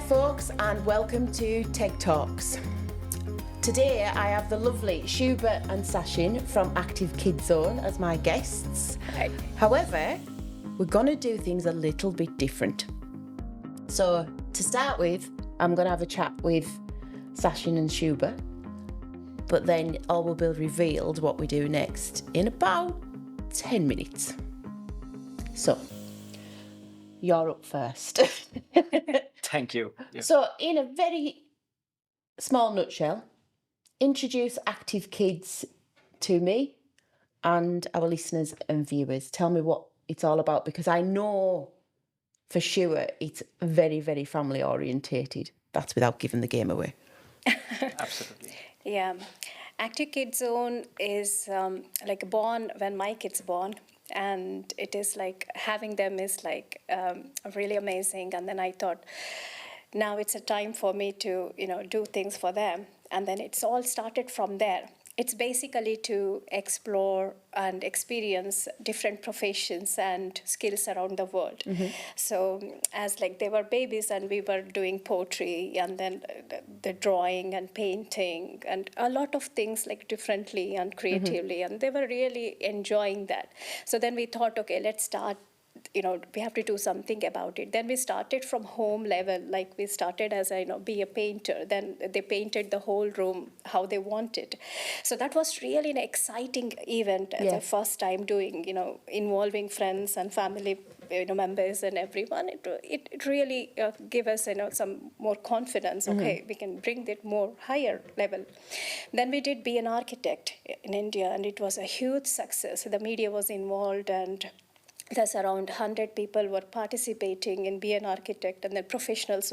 folks, and welcome to TEG Talks. Today I have the lovely Shubha and Sachin from Active Kids Zone as my guests. Hi. However, we're going to do things a little bit different. So to start with, I'm going to have a chat with Sachin and Shubha, but then all will be revealed what we do next in about 10 minutes. So, you're up first. Thank you. Yeah. So, in a very small nutshell, introduce Active Kids to me and our listeners and viewers. Tell me what it's all about, because I know for sure it's very, very family orientated. That's without giving the game away. Absolutely. Yeah, Active Kids Zone is like born when my kids born, and it is like having them is like really amazing. And then I thought, now it's a time for me to do things for them, and then it's all started from there. It's basically to explore and experience different professions and skills around the world. Mm-hmm. So as like they were babies and we were doing poetry and then the drawing and painting and a lot of things like differently and creatively, and they were really enjoying that. So then we thought, okay, let's start, we have to do something about it. Then we started from home level, like we started as be a painter. Then they painted the whole room how they wanted. So that was really an exciting event. The first time doing, involving friends and family, members and everyone. It really gave us, some more confidence. Okay, we can bring it more higher level. Then we did Be an Architect in India, and it was a huge success. The media was involved, and there's around 100 people were participating in Be an Architect, and then professionals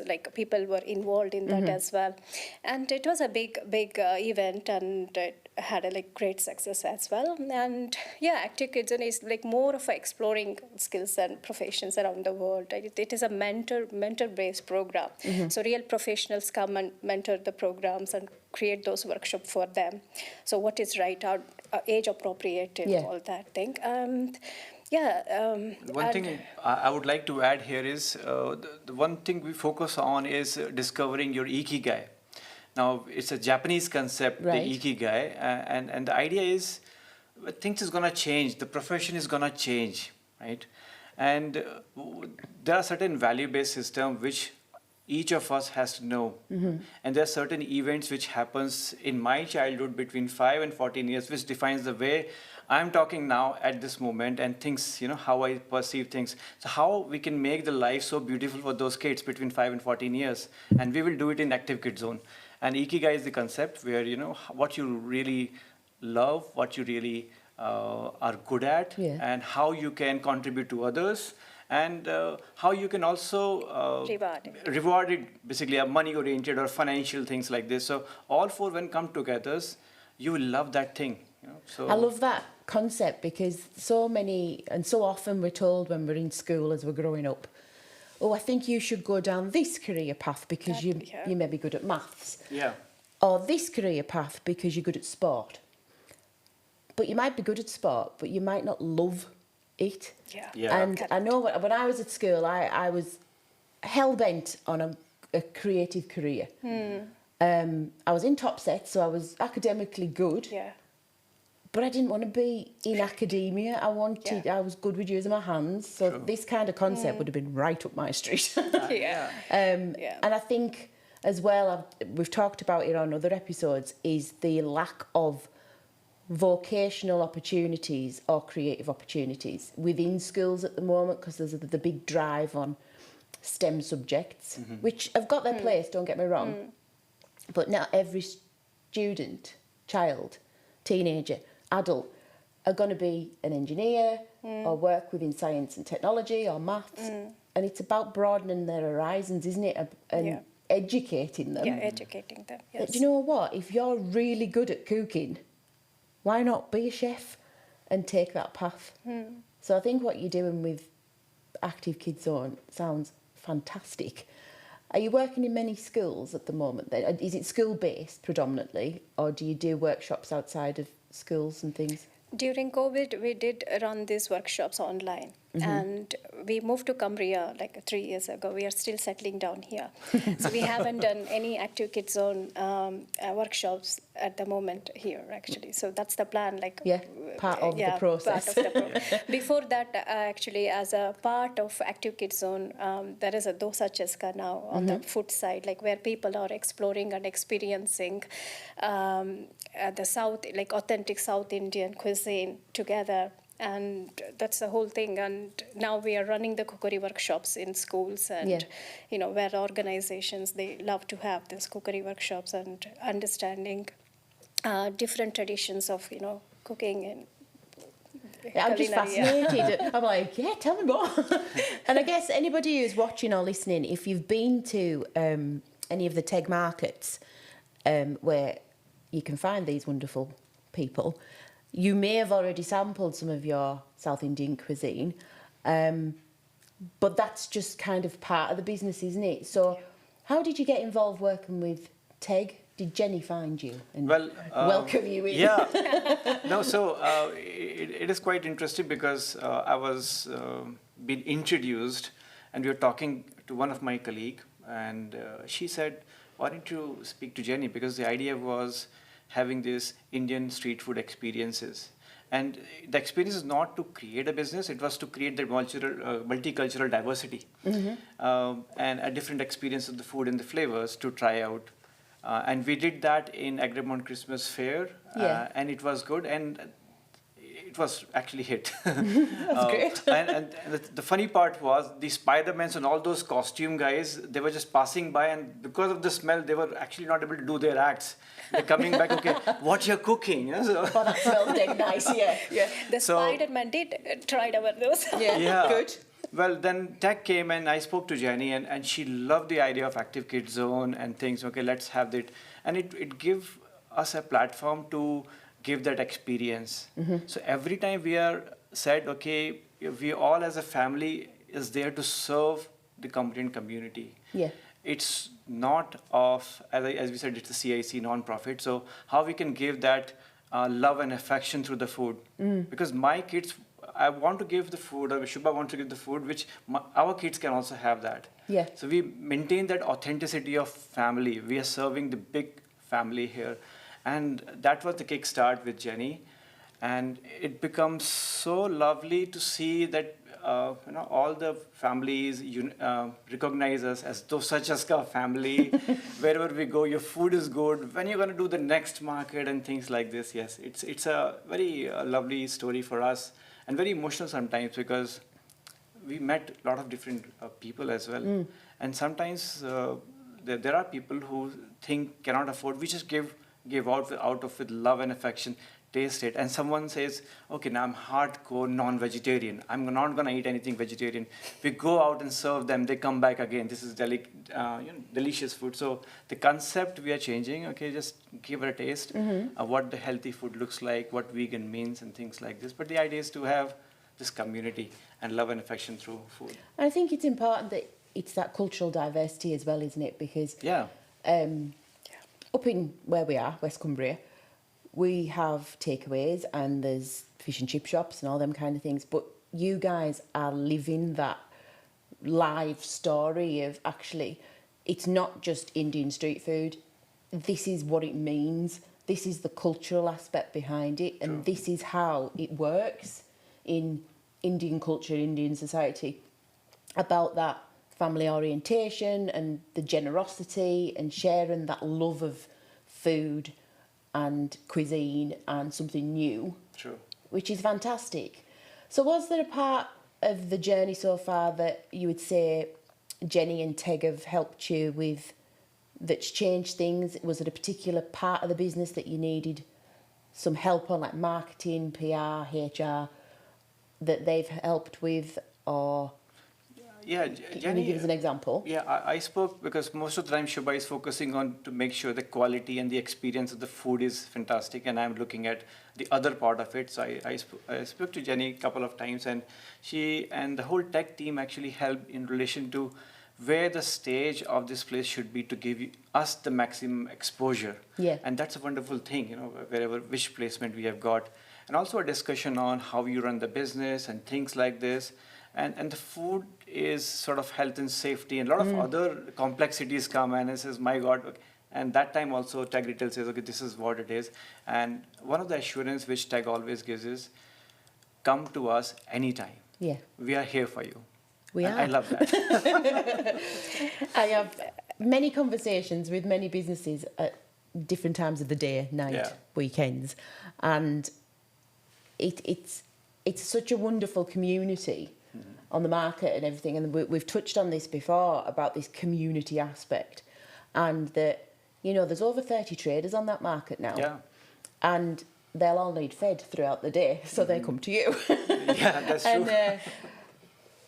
like people were involved in that as well. And it was a big event, and it had a great success as well. And yeah, Active Kids is like more of exploring skills and professions around the world. It is a mentor-based program. So real professionals come and mentor the programs and create those workshops for them. So what is right, age appropriate, and all that thing. One thing I would like to add here is the one thing we focus on is discovering your ikigai. Now, it's a Japanese concept, right, the ikigai, and the idea is things is going to change, the profession is going to change, right? And there are certain value-based systems which each of us has to know. And there are certain events which happens in my childhood between 5 and 14 years, which defines the way I'm talking now at this moment and things, how I perceive things. So how we can make the life so beautiful for those kids between 5 and 14 years. And we will do it in Active Kids Zone. And Ikigai is the concept where, what you really love, what you really are good at, and how you can contribute to others. And how you can also reward it, basically money-oriented or financial things like this. So all four, when come together, you will love that thing. So I love that concept, because so many and so often we're told when we're in school as we're growing up, oh, I think you should go down this career path because you may be good at maths. Yeah. Or this career path because you're good at sport. But you might be good at sport, but you might not love it. Yeah. And I know when I was at school, I was hell-bent on a creative career. I was in top set, so I was academically good. Yeah. But I didn't want to be in academia. I was good with using my hands. So this kind of concept would have been right up my street. And I think as well, we've talked about it on other episodes, is the lack of vocational opportunities or creative opportunities within schools at the moment, because there's the big drive on STEM subjects, which have got their place, don't get me wrong. But not every student, child, teenager, adult are going to be an engineer or work within science and technology or maths. And it's about broadening their horizons, isn't it? And educating them. Yeah, educating them, yes. Do you know what? If you're really good at cooking, why not be a chef and take that path? So I think what you're doing with Active Kids Zone sounds fantastic. Are you working in many schools at the moment then? Is it school-based predominantly, or do you do workshops outside of schools and things? During COVID, we did run these workshops online. And we moved to Cumbria like 3 years ago. We are still settling down here. So we haven't done any Active Kids Zone workshops at the moment here, actually. So that's the plan. Like, part of the process. Part of the Before that, actually, as a part of Active Kids Zone, there is a dosa cheska now on the food side, like where people are exploring and experiencing the South, like authentic South Indian cuisine together. And that's the whole thing. And now we are running the cookery workshops in schools and, you know, where organizations, they love to have these cookery workshops and understanding different traditions of, you know, cooking and I'm just fascinated. I'm like, tell me more. And I guess anybody who's watching or listening, if you've been to any of the TEG markets where you can find these wonderful people, you may have already sampled some of your South Indian cuisine, but that's just kind of part of the business, isn't it? So how did you get involved working with TEG? Did Jenny find you and welcome you in? Yeah. No, so it is quite interesting because I was being introduced and we were talking to one of my colleagues and she said, why don't you speak to Jenny? Because the idea was having this Indian street food experiences. And the experience is not to create a business, it was to create the multicultural diversity and a different experience of the food and the flavors to try out. And we did that in Agremont Christmas Fair, and it was good, and it was actually hit. That's great. And the funny part was the Spider-Mans and all those costume guys, they were just passing by, and because of the smell, they were actually not able to do their acts. They're coming back, okay, what you're cooking? Oh, that smells dead nice, yeah. The Spider-Man did try our those. Yeah, good. Well, then TEG came and I spoke to Jenny and she loved the idea of Active Kids Zone and things, okay, let's have that. And it gave us a platform to give that experience. So every time we are said, okay, we all as a family is there to serve the Cumbrian community. Yeah. It's not of, as we said, it's a CIC non-profit. So how we can give that love and affection through the food. Because my kids, I want to give the food, or Shubha wants to give the food, which our kids can also have that. Yeah. So we maintain that authenticity of family. We are serving the big family here. And that was the kickstart with Jenny. And it becomes so lovely to see that all the families recognize us as Dosa Chaska family. Wherever we go, your food is good. When you're going to do the next market and things like this, yes, it's a very lovely story for us and very emotional sometimes because we met a lot of different people as well. And sometimes there are people who cannot afford. We just give out of with love and affection. Taste it, and someone says, okay, now I'm hardcore non-vegetarian, I'm not going to eat anything vegetarian. We go out and serve them, they come back again, this is delicious food. So the concept we are changing, okay, just give it a taste of what the healthy food looks like, what vegan means and things like this. But the idea is to have this community and love and affection through food. I think it's important that it's that cultural diversity as well, isn't it? Because up in where we are, West Cumbria, we have takeaways and there's fish and chip shops and all them kind of things. But you guys are living that live story of actually, it's not just Indian street food. This is what it means. This is the cultural aspect behind it. And this is how it works in Indian culture, Indian society. About that family orientation and the generosity and sharing that love of food and cuisine and something new, which is fantastic. So was there a part of the journey so far that you would say Jenny and TEG have helped you with that's changed things? Was it a particular part of the business that you needed some help on, like marketing, PR, HR, that they've helped with? Or Jenny, can you give us an example? Yeah, I spoke because most of the time Shubha is focusing on to make sure the quality and the experience of the food is fantastic, and I'm looking at the other part of it. So I spoke to Jenny a couple of times, and she and the whole TEG team actually helped in relation to where the stage of this place should be to give us the maximum exposure. Yeah. And that's a wonderful thing, which placement we have got. And also a discussion on how you run the business and things like this. and the food is sort of health and safety, and a lot of other complexities come, and it says, my God. Okay. And that time also TEG Retail says, okay, this is what it is. And one of the assurance which TEG always gives is, come to us anytime. Yeah. We are here for you. We And are. I love that. I have many conversations with many businesses at different times of the day, night, weekends, and it's such a wonderful community on the market and everything. And we've touched on this before about this community aspect, and that, you know, there's over 30 traders on that market now. Yeah. And they'll all need fed throughout the day, so they come to you. Yeah, that's true. And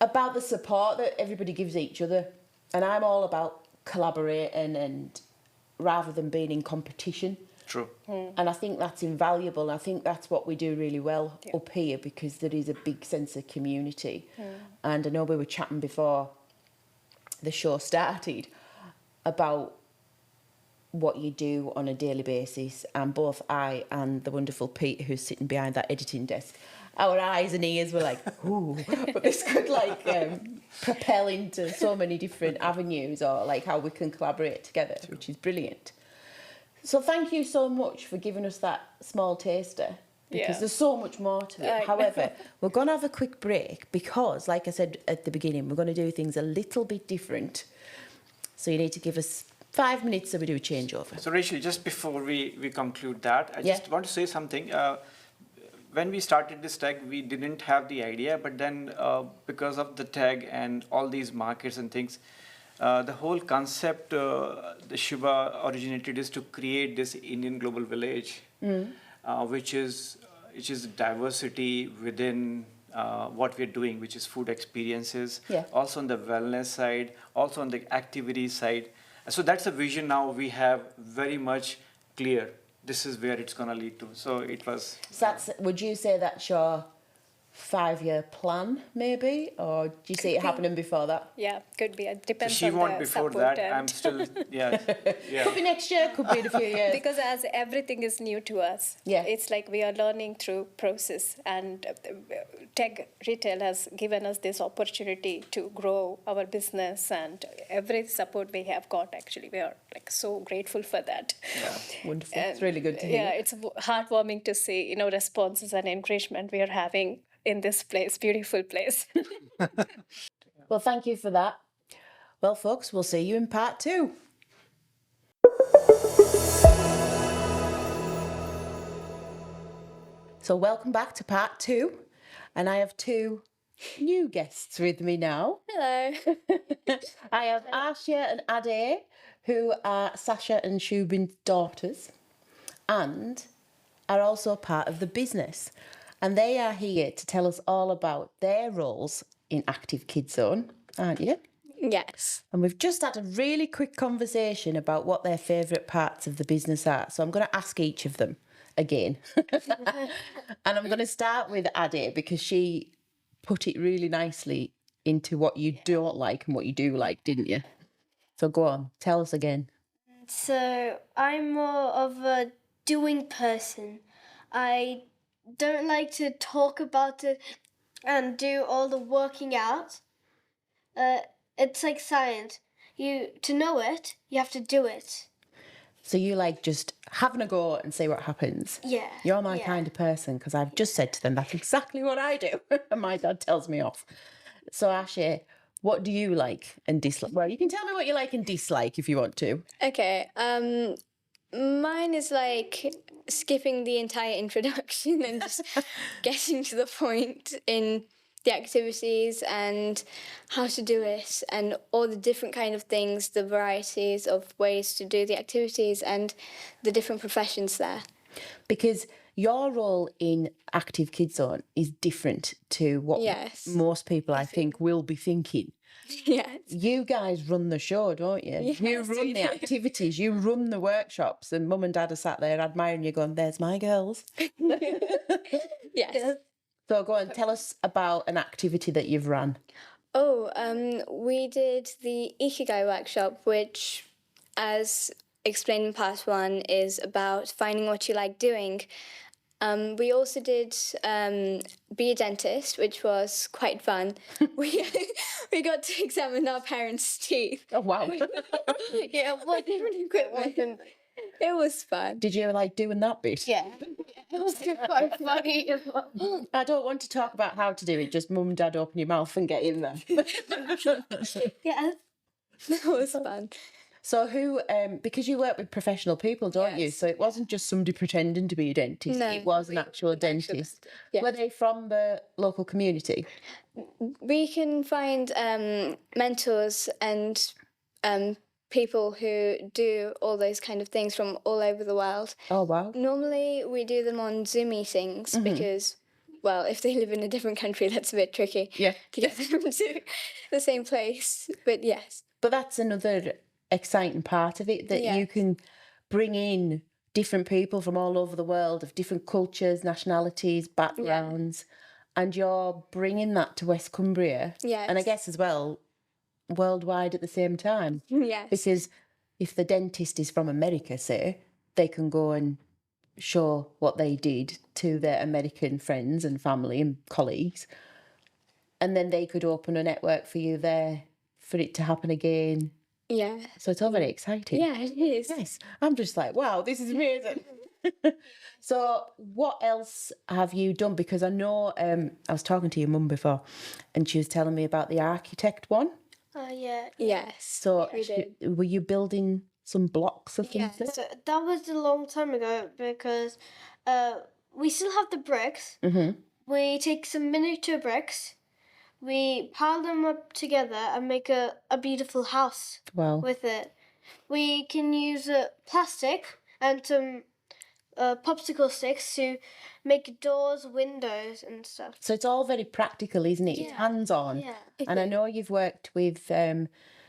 about the support that everybody gives each other. And I'm all about collaborating and rather than being in competition. True. And I think that's invaluable. I think that's what we do really well up here, because there is a big sense of community. And I know we were chatting before the show started about what you do on a daily basis, and both I and the wonderful Pete, who's sitting behind that editing desk, our eyes and ears were like, ooh, but this could like propel into so many different avenues, or like how we can collaborate together, which is brilliant. So thank you so much for giving us that small taster, because there's so much more to it. However, we're going to have a quick break because, like I said at the beginning, we're going to do things a little bit different. So you need to give us 5 minutes so we do a changeover. So Rachel, just before we conclude that, I just want to say something. When we started this TEG, we didn't have the idea, but then because of the TEG and all these markets and things, the whole concept the Shubha originated is to create this Indian global village, which is diversity within what we're doing, which is food experiences, also on the wellness side, also on the activity side. So that's a vision now we have very much clear. This is where it's going to lead to. So it was... So that's, would you say that's your 5-year plan, maybe? Or do you see it happening before that? Yeah, could be. It depends So she on won't the before support that. I'm still... Yeah. Could be next year, could be in a few years. Because as everything is new to us, it's like we are learning through process, and TEG Retail has given us this opportunity to grow our business, and every support we have got, actually, we are like so grateful for that. Yeah. Wonderful. It's really good to hear. Yeah, it's heartwarming to see, you know, responses and encouragement we are having in this place, beautiful place. Well, thank you for that. Well, folks, we'll see you in part 2. So welcome back to part 2. And I have 2 new guests with me now. Hello. I have Aarshiya and Aadya, who are Sasha and Shubin's daughters, and are also part of the business. And they are here to tell us all about their roles in Active Kids Zone, aren't you? Yes. And we've just had a really quick conversation about what their favourite parts of the business are. So I'm going to ask each of them again. And I'm going to start with Aadya, because she put it really nicely into what you don't like and what you do like, didn't you? So go on, tell us again. So I'm more of a doing person. I don't like to talk about it and do all the working out. It's like science. To know it, you have to do it. So you like just having a go and see what happens? Yeah. You're my kind of person, because I've just said to them that's exactly what I do. And my dad tells me off. So Aarshiya, what do you like and dislike? Well, you can tell me what you like and dislike if you want to. Okay. Mine is like skipping the entire introduction and just getting to the point in the activities and how to do it and all the different kind of things, the varieties of ways to do the activities and the different professions there. Because your role in Active Kids Zone is different to what most people, I think, will be thinking. Yes. You guys run the show, don't you? Yes, you run the activities, you run the workshops, and Mum and Dad are sat there admiring you going, there's my girls. Yes. So go on, tell us about an activity that you've run. Oh, we did the Ikigai workshop, which, as explained in part 1, is about finding what you like doing. We also did be a dentist, which was quite fun. We got to examine our parents' teeth. Oh, wow. Yeah, what different equipment? It was fun. Did you like doing that bit? Yeah, it was quite funny as well. I don't want to talk about how to do it, just mum and dad open your mouth and get in there. Yeah. It was fun. So who, because you work with professional people, don't you? Yes. So it wasn't just somebody pretending to be a dentist, No, it was an actual dentist. Yes. Were they from the local community? We can find mentors and people who do all those kind of things from all over the world. Oh, wow. Normally, we do them on Zoom meetings because, well, if they live in a different country, that's a bit tricky Yeah. to get them to the same place. But yes. But that's another exciting part of it, that you Yes. can bring in different people from all over the world of different cultures, nationalities, backgrounds, and you're bringing that to West Cumbria. Yes. And I guess as well, worldwide at the same time. Yes. Because if the dentist is from America, say, they can go and show what they did to their American friends and family and colleagues. And then they could open a network for you there for it to happen again. Yeah. So it's all very exciting. Yeah, it is. Yes. I'm just like, wow, this is amazing. So what else have you done? Because I know I was talking to your mum before and she was telling me about the architect one. Yeah. Yes. So we did. were you building some blocks or something? Yes. So that was a long time ago because we still have the bricks. Mm-hmm. We take some miniature bricks, we pile them up together and make a beautiful house Wow. with it. We can use plastic and some popsicle sticks to make doors, windows, and stuff. So it's all very practical, isn't it? It's Yeah. hands-on. Yeah. And I know you've worked with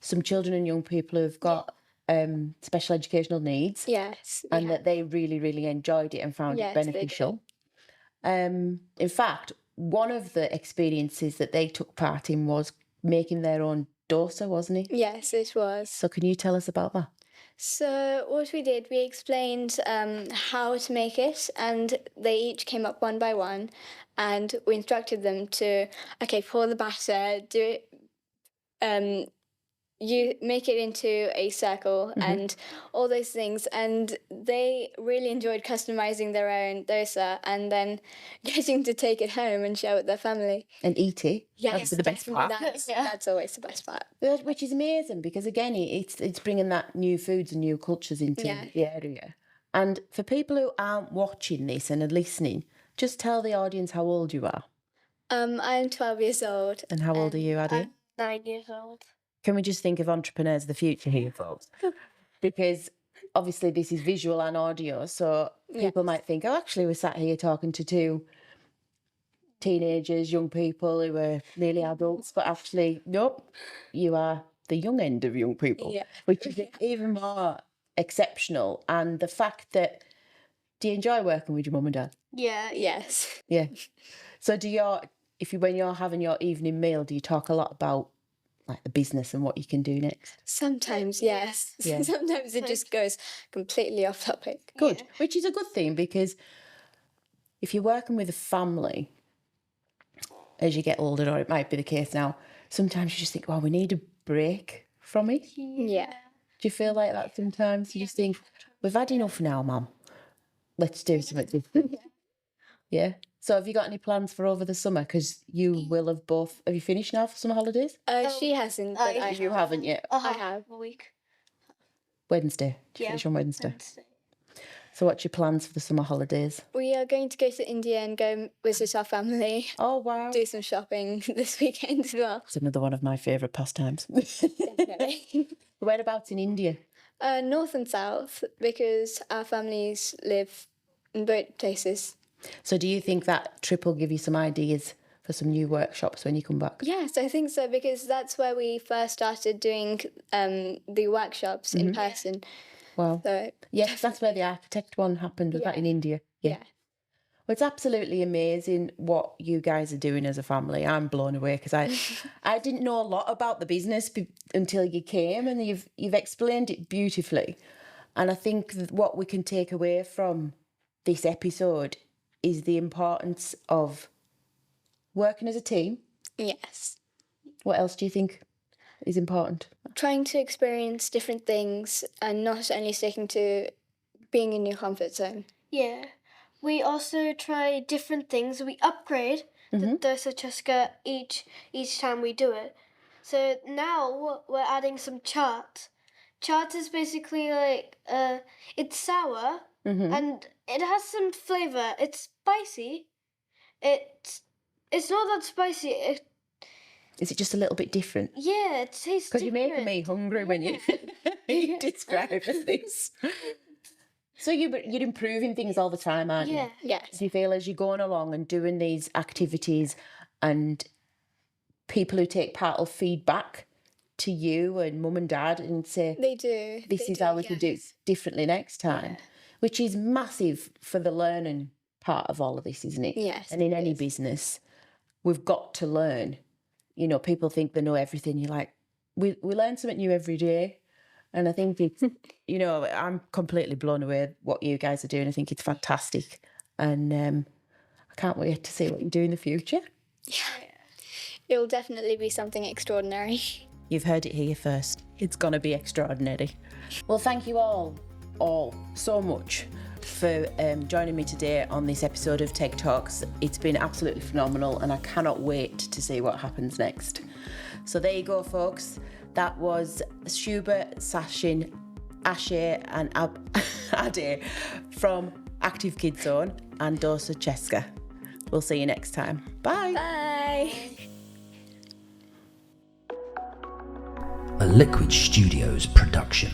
some children and young people who've got special educational needs, Yes. and that they really, really enjoyed it and found Yes, it they did. beneficial. In fact, one of the experiences that they took part in was making their own dosa, wasn't it? Yes, it was. So can you tell us about that? So what we did, we explained how to make it, and they each came up one by one, and we instructed them to, okay, pour the batter, do it, you make it into a circle and all those things, and they really enjoyed customizing their own dosa and then getting to take it home and share with their family. And eat it. Yes, That's the best part. That's always the best part. Which is amazing because, again, it's bringing that new foods and new cultures into the area. And for people who aren't watching this and are listening, just tell the audience how old you are. I'm 12 years old. And how old are you, Aadya? 9 years old. Can we just think of entrepreneurs of the future here, folks? Because obviously this is visual and audio, so people might think, oh, actually we're sat here talking to two teenagers, young people who are nearly adults, but actually, nope, you are the young end of young people, which is even more exceptional. And the fact that, do you enjoy working with your mum and dad? Yeah. Yes. Yeah. So when you're having your evening meal, do you talk a lot about like the business and what you can do next? Sometimes, yes. Yeah. Sometimes it just goes completely off topic. Good, which is a good thing, because if you're working with a family as you get older, or it might be the case now, sometimes you just think, well, we need a break from it. Yeah. Do you feel like that sometimes? You just think, we've had enough now, Mum. Let's do something different. Yeah. So have you got any plans for over the summer? Because you will have both. Have you finished now for summer holidays? She hasn't, but I You haven't yet. I have. A week. Wednesday. Do you Yeah. finish on Wednesday? So what's your plans for the summer holidays? We are going to go to India and go visit our family, Oh, wow. do some shopping this weekend as well. It's another one of my favourite pastimes. Definitely. Whereabouts in India? North and south, because our families live in both places. So do you think that trip will give you some ideas for some new workshops when you come back? Yes, I think so, because that's where we first started doing the workshops in person. Wow. So Yes, that's where the architect one happened. Was that in India? yeah. Well, it's absolutely amazing what you guys are doing as a family. I'm blown away because I didn't know a lot about the business until you came, and you've explained it beautifully. And I think that what we can take away from this episode is the importance of working as a team. Yes. What else do you think is important? Trying to experience different things and not only sticking to being in your comfort zone. Yeah. We also try different things. We upgrade the dosa cheska each time we do it. So now we're adding some chaat. Chaat is basically like it's sour and it has some flavor. It's spicy. It's not that spicy. Is it just a little bit different? Yeah, it tastes Because you're making different. me hungry when you describe this. So you're improving things all the time, aren't you? Yes. Do you feel as you're going along and doing these activities and people who take part will feedback to you and mum and dad and say, They do. this is how we can do it differently next time, which is massive for the learning part of all of this, isn't it? Yes, And in it any is. business, we've got to learn. You know, people think they know everything. You're like, we learn something new every day. And I think it's, you know, I'm completely blown away what you guys are doing. I think it's fantastic. And I can't wait to see what you do in the future. It'll definitely be something extraordinary. You've heard it here first. It's going to be extraordinary. Well, thank you all so much for joining me today on this episode of TEG Talks. It's been absolutely phenomenal and I cannot wait to see what happens next. So there you go, folks. That was Shubha, Sachin, Aarshiya and Aadya from Active Kids Zone and Dosa Cheska. We'll see you next time. Bye. Bye. A Liquid Studios production.